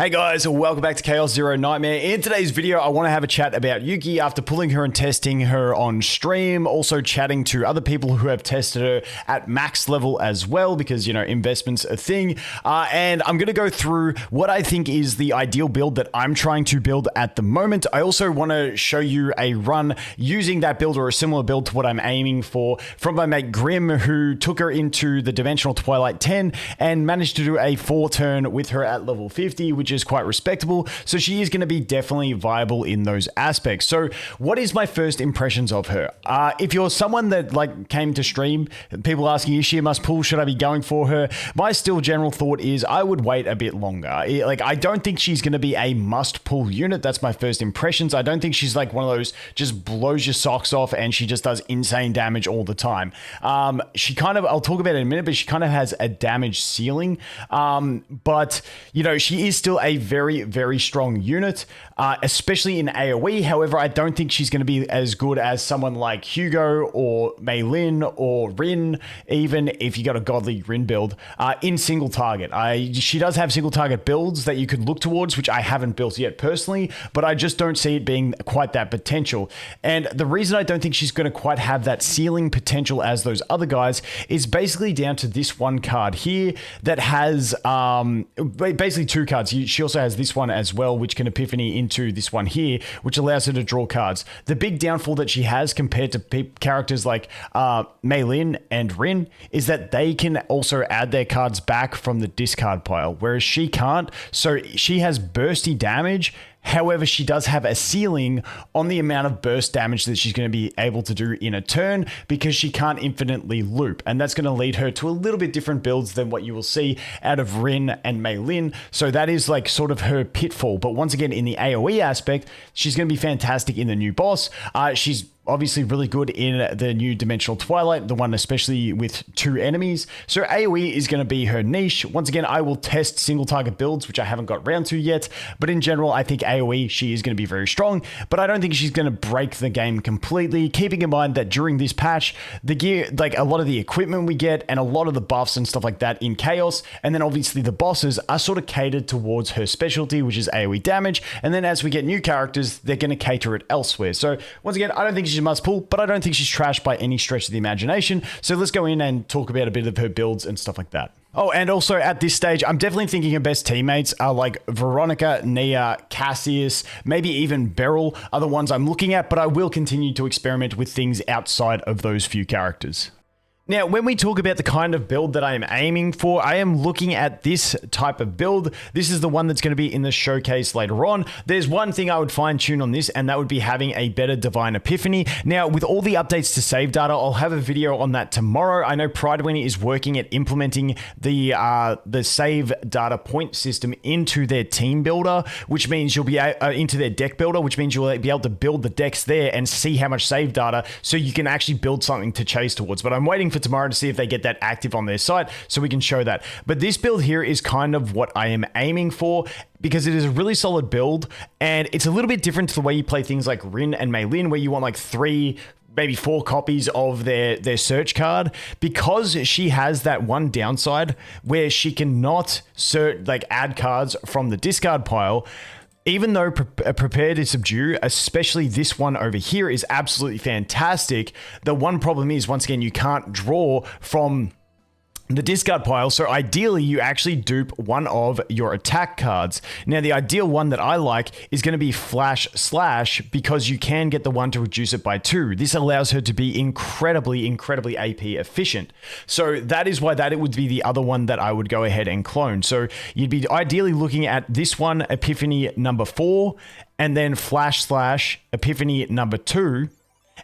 Hey guys, welcome back to Chaos Zero Nightmare. In today's video, I want to have a chat about Yuki after pulling her and testing her on stream, also chatting to other people who have tested her at max level as well, because, you know, investment's a thing. And I'm going to go through what I think is the ideal build that I'm trying to build at the moment. I also want to show you a run using that build or a similar build to what I'm aiming for from my mate Grim, who took her into the Dimensional Twilight 10 and managed to do a 4-turn with her at level 50, which is quite respectable. So she is going to be definitely viable in those aspects. So what is my first impressions of her? If you're someone that like came to stream, people asking, is she a must pull? Should I be going for her? My still general thought is I would wait a bit longer. I don't think she's going to be a must pull unit. That's my first impressions. I don't think she's like one of those just blows your socks off and she just does insane damage all the time. She kind of, I'll talk about it in a minute, but she kind of has a damage ceiling. But you know, she is still a very, very strong unit, especially in AoE. However, I don't think she's going to be as good as someone like Hugo or Mei Lin or Rin, even if you got a godly Rin build in single target. She does have single target builds that you could look towards, which I haven't built yet personally, but I just don't see it being quite that potential. And the reason I don't think she's going to quite have that ceiling potential as those other guys is basically down to this one card here that has basically two cards. She also has this one as well, which can epiphany into this one here, which allows her to draw cards. The big downfall that she has compared to characters like Mei Lin and Rin is that they can also add their cards back from the discard pile, whereas she can't. So she has bursty damage. However, she does have a ceiling on the amount of burst damage that she's going to be able to do in a turn because she can't infinitely loop. And that's going to lead her to a little bit different builds than what you will see out of Rin and Mei Lin. So that is like sort of her pitfall. But once again, in the AoE aspect, she's going to be fantastic in the new boss. She's obviously really good in the new Dimensional Twilight, the one especially with 2 enemies. So AoE is going to be her niche. Once again, I will test single target builds, which I haven't got round to yet. But in general, I think AoE, she is going to be very strong, but I don't think she's going to break the game completely. Keeping in mind that during this patch, the gear, like a lot of the equipment we get and a lot of the buffs and stuff like that in Chaos, and then obviously the bosses are sort of catered towards her specialty, which is AoE damage. And then as we get new characters, they're going to cater it elsewhere. So once again, I don't think she's a must pull, but I don't think she's trash by any stretch of the imagination. So let's go in and talk about a bit of her builds and stuff like that. Oh, and also at this stage, I'm definitely thinking her best teammates are like Veronica, Nia, Cassius, maybe even Beryl are the ones I'm looking at, but I will continue to experiment with things outside of those few characters. Now, when we talk about the kind of build that I am aiming for, I am looking at this type of build. This is the one that's going to be in the showcase later on. There's one thing I would fine tune on this, and that would be having a better Divine Epiphany. Now, with all the updates to save data, I'll have a video on that tomorrow. I know Pridewinnie is working at implementing the save data point system into their team builder, which means you'll be into their deck builder, which means you'll be able to build the decks there and see how much save data so you can actually build something to chase towards. But I'm waiting for tomorrow to see if they get that active on their site so we can show that. But this build here is kind of what I am aiming for because it is a really solid build and it's a little bit different to the way you play things like Rin and Mei Lin, where you want like 3, maybe 4 copies of their search card. Because she has that one downside where she cannot add cards from the discard pile. Even though Prepare to Subdue, especially this one over here, is absolutely fantastic, the one problem is, once again, you can't draw from the discard pile, so ideally you actually dupe one of your attack cards. Now the ideal one that I like is going to be Flash Slash because you can get the one to reduce it by 2. This allows her to be incredibly AP efficient. So that is why it would be the other one that I would go ahead and clone. So you'd be ideally looking at this one, Epiphany number 4, and then Flash Slash Epiphany number 2,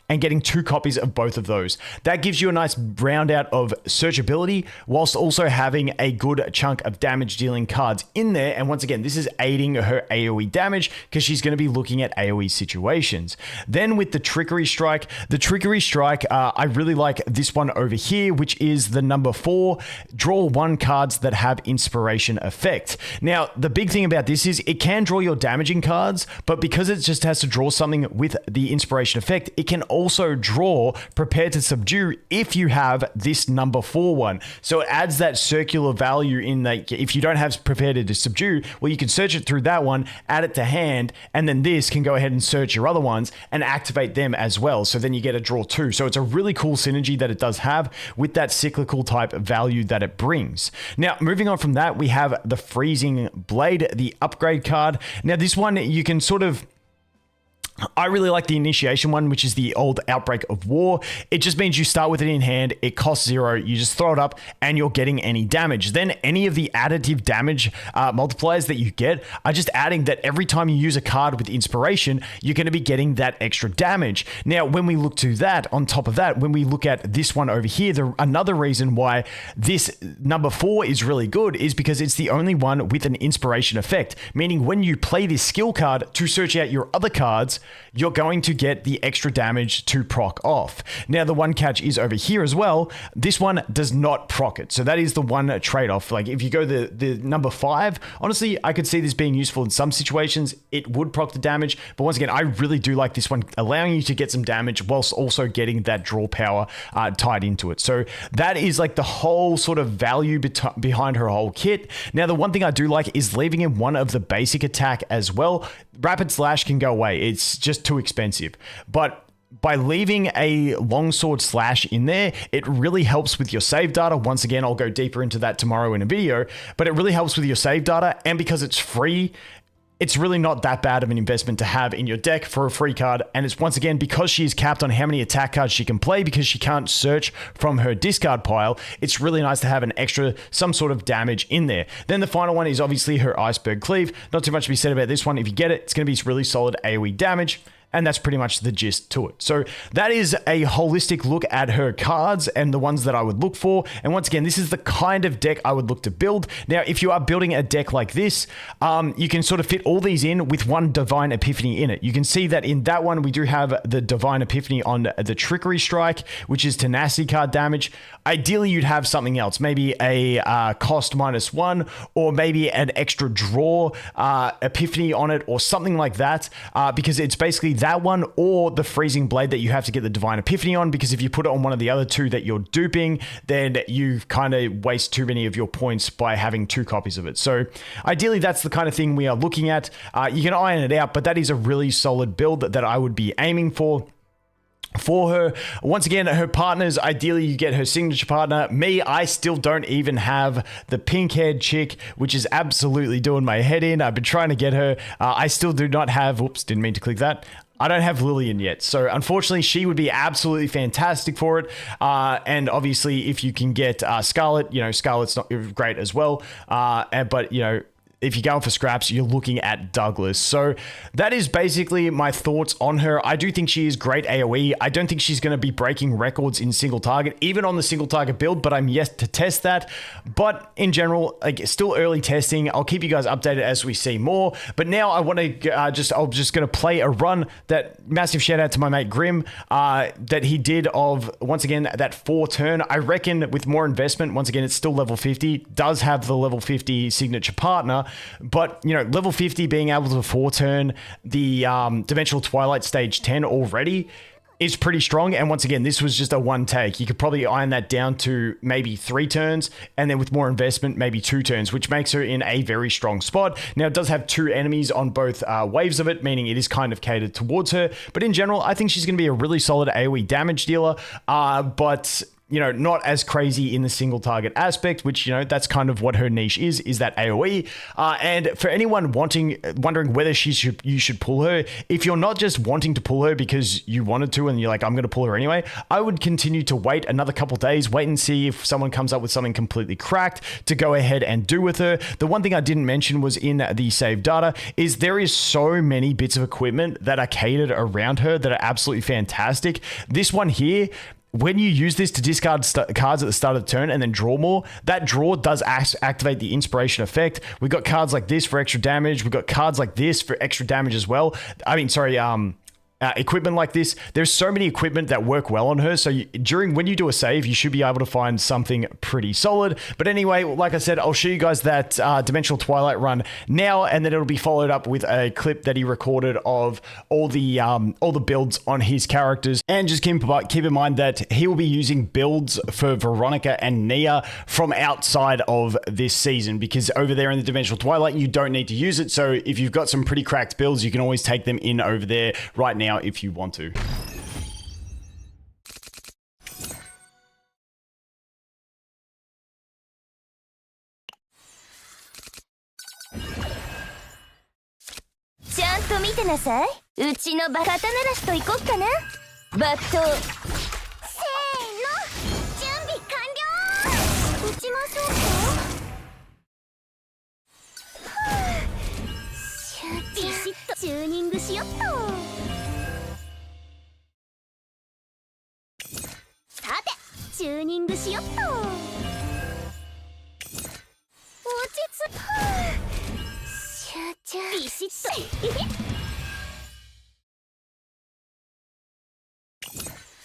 and getting 2 copies of both of those. That gives you a nice round out of searchability whilst also having a good chunk of damage dealing cards in there. And once again, this is aiding her AoE damage because she's going to be looking at AoE situations. Then with the Trickery Strike, I really like this one over here, which is the number 4, draw 1 cards that have inspiration effect. Now, the big thing about this is it can draw your damaging cards, but because it just has to draw something with the inspiration effect, it can also draw Prepare to Subdue if you have this number 4 one. So it adds that circular value in that if you don't have Prepare to Subdue, well, you can search it through that one, add it to hand, and then this can go ahead and search your other ones and activate them as well. So then you get a draw 2. So it's a really cool synergy that it does have with that cyclical type value that it brings. Now, moving on from that, we have the Freezing Blade, the upgrade card. Now, this one you can sort of, I really like the initiation one, which is the old Outbreak of War. It just means you start with it in hand, it costs 0, you just throw it up and you're getting any damage. Then any of the additive damage multipliers that you get are just adding that every time you use a card with inspiration, you're going to be getting that extra damage. Now, when we look to that, on top of that, when we look at this one over here, another reason why this number 4 is really good is because it's the only one with an inspiration effect, meaning when you play this skill card to search out your other cards, you're going to get the extra damage to proc off. Now, the one catch is over here as well. This one does not proc it. So that is the one trade-off. Like if you go the number 5, honestly, I could see this being useful in some situations. It would proc the damage. But once again, I really do like this one, allowing you to get some damage whilst also getting that draw power tied into it. So that is like the whole sort of value behind her whole kit. Now, the one thing I do like is leaving in one of the basic attack as well. Rapid Slash can go away. It's just too expensive. But by leaving a longsword slash in there, it really helps with your save data. Once again, I'll go deeper into that tomorrow in a video, but it really helps with your save data. And because it's free, it's really not that bad of an investment to have in your deck for a free card. And it's once again, because she is capped on how many attack cards she can play, because she can't search from her discard pile, it's really nice to have an extra, some sort of damage in there. Then the final one is obviously her Iceberg Cleave. Not too much to be said about this one. If you get it, it's going to be really solid AoE damage. And that's pretty much the gist to it. So that is a holistic look at her cards and the ones that I would look for. And once again, this is the kind of deck I would look to build. Now, if you are building a deck like this, you can sort of fit all these in with one Divine Epiphany in it. You can see that in that one, we do have the Divine Epiphany on the Trickery Strike, which is tenacity card damage. Ideally, you'd have something else, maybe a cost -1, or maybe an extra draw Epiphany on it, or something like that, because it's basically that one or the Freezing Blade that you have to get the Divine Epiphany on, because if you put it on one of the other two that you're duping, then you kind of waste too many of your points by having 2 copies of it. So ideally, that's the kind of thing we are looking at. You can iron it out, but that is a really solid build that I would be aiming for her. Once again, her partners, ideally you get her signature partner. Me, I still don't even have the pink-haired chick, which is absolutely doing my head in. I've been trying to get her. I still do not have, whoops, didn't mean to click that. I don't have Lillian yet. So unfortunately, she would be absolutely fantastic for it. And obviously, if you can get Scarlet, Scarlet's not great as well. But, if you're going for scraps, you're looking at Douglas. So that is basically my thoughts on her. I do think she is great AoE. I don't think she's going to be breaking records in single target, even on the single target build, but I'm yet to test that. But in general, still early testing. I'll keep you guys updated as we see more. But now I want to I'm just going to play a run that, massive shout out to my mate Grim, that he did of, once again, that 4 turn. I reckon with more investment, once again, it's still level 50, does have the level 50 signature partner. But, level 50 being able to 4 turn the Dimensional Twilight stage 10 already is pretty strong. And once again, this was just a 1 take. You could probably iron that down to maybe 3 turns, and then with more investment, maybe 2 turns, which makes her in a very strong spot. Now, it does have 2 enemies on both waves of it, meaning it is kind of catered towards her. But in general, I think she's going to be a really solid AoE damage dealer. But not as crazy in the single target aspect, which, that's kind of what her niche is that AoE. And for anyone wondering whether you should pull her, if you're not just wanting to pull her because you wanted to and you're like, I'm going to pull her anyway, I would continue to wait another couple days, wait and see if someone comes up with something completely cracked to go ahead and do with her. The one thing I didn't mention was in the save data is there is so many bits of equipment that are catered around her that are absolutely fantastic. This one here, when you use this to discard cards at the start of the turn and then draw more, that draw does activate the inspiration effect. We've got cards like this for extra damage. We've got cards like this for extra damage as well. equipment like this. There's so many equipment that work well on her. So when you do a save, you should be able to find something pretty solid. But anyway, like I said, I'll show you guys that Dimensional Twilight run now, and then it'll be followed up with a clip that he recorded of all the builds on his characters. And just keep in mind that he will be using builds for Veronica and Nia from outside of this season, because over there in the Dimensional Twilight, you don't need to use it. So if you've got some pretty cracked builds, you can always take them in over there right now if you want to. ちゃんと見てなさい。うちのバカタ鳴らしと行こっかな。バット。せーの、準備完了。打ちましょうか。ビシッとチューニングしよっと。さて、チューニングしよっと。落ち着く。ビシッと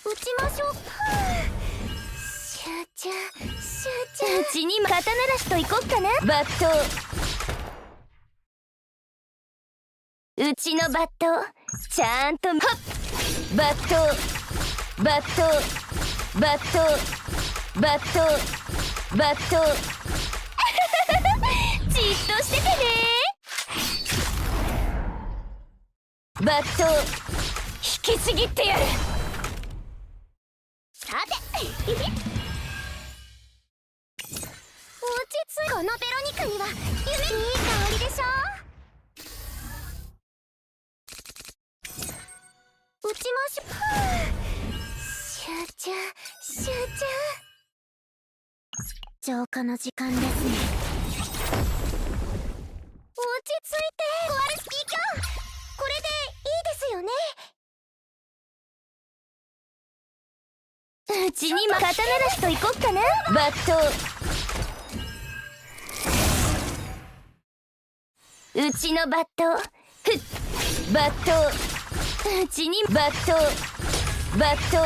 打ちましょう。うちに肩鳴らしと行こっかな。バット。うちのバットちゃんとはっ。バットバットバットバットバットじっとしててね。バット引きちぎってやる。さて落ち着い。このベロニカには夢いい香りでしょ。打ちましょう。集中集中。浄化の時間ですね。落ち着いて。コアルスピーカー、これでいいですよね。うちに肩鳴らしと行こっかな。バット。うちのバットふっ。バット。うちにバットバット。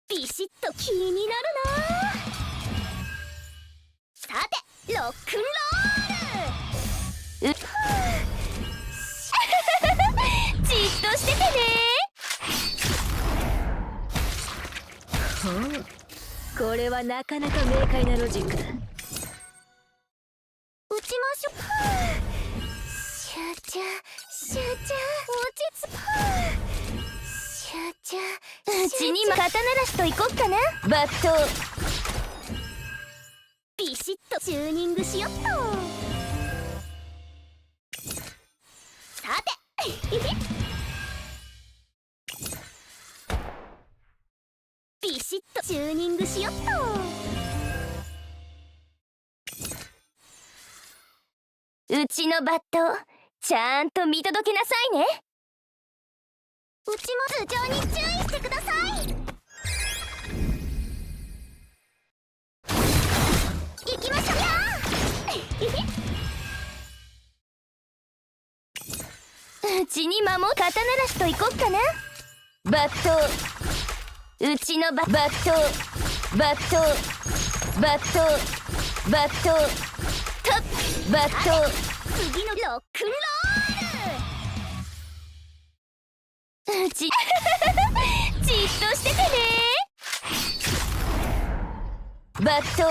ビシッと気になるな。さてロックンロール。じっとしててね。これはなかなか明快なロジックだ。打ちましょう。集中集中。落ち着く。集中。うちに肩鳴らしと行こっかな。バット。ビシッとチューニングしよっと。さてビシッとチューニングしよっと。うちのバットちゃんと見届けなさいね。うちも頭上に注意してください。行きましょうよ。うちに肩鳴らしと行こっかな。バット。うちのバットバットバットバットタッバット。次のロックンロール。うちじっとしててね。バット。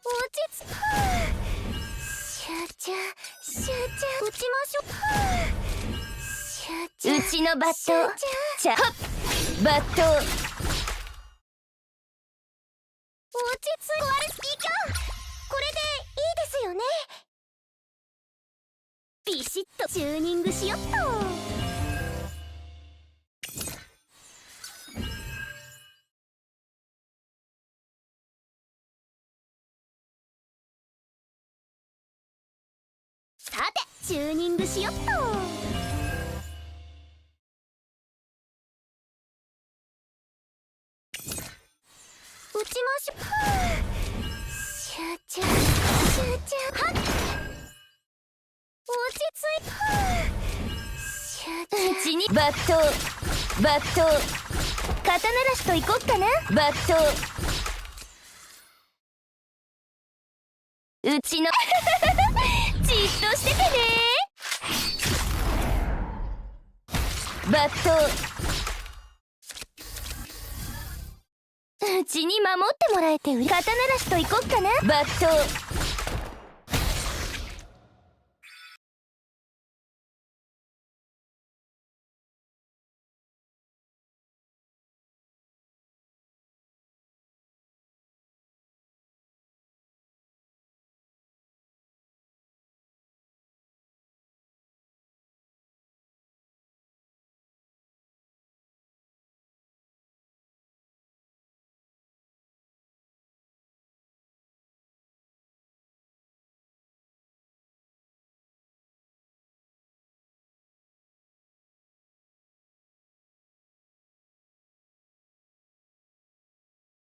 落ち着く。集中集中。打ちましょう。集中。うちのバットちゃはっ。バット。落ち着い。コアルスピーカー、これでいいですよね。ビシッとチューニングしよっと。さてチューニングしよっと。打ちましょう。集中はっ落ち着いてうちにバット肩慣らしといこっかな。バットうちのじっとしててね。バットうちに守ってもらえて肩慣らしといこっかな。バット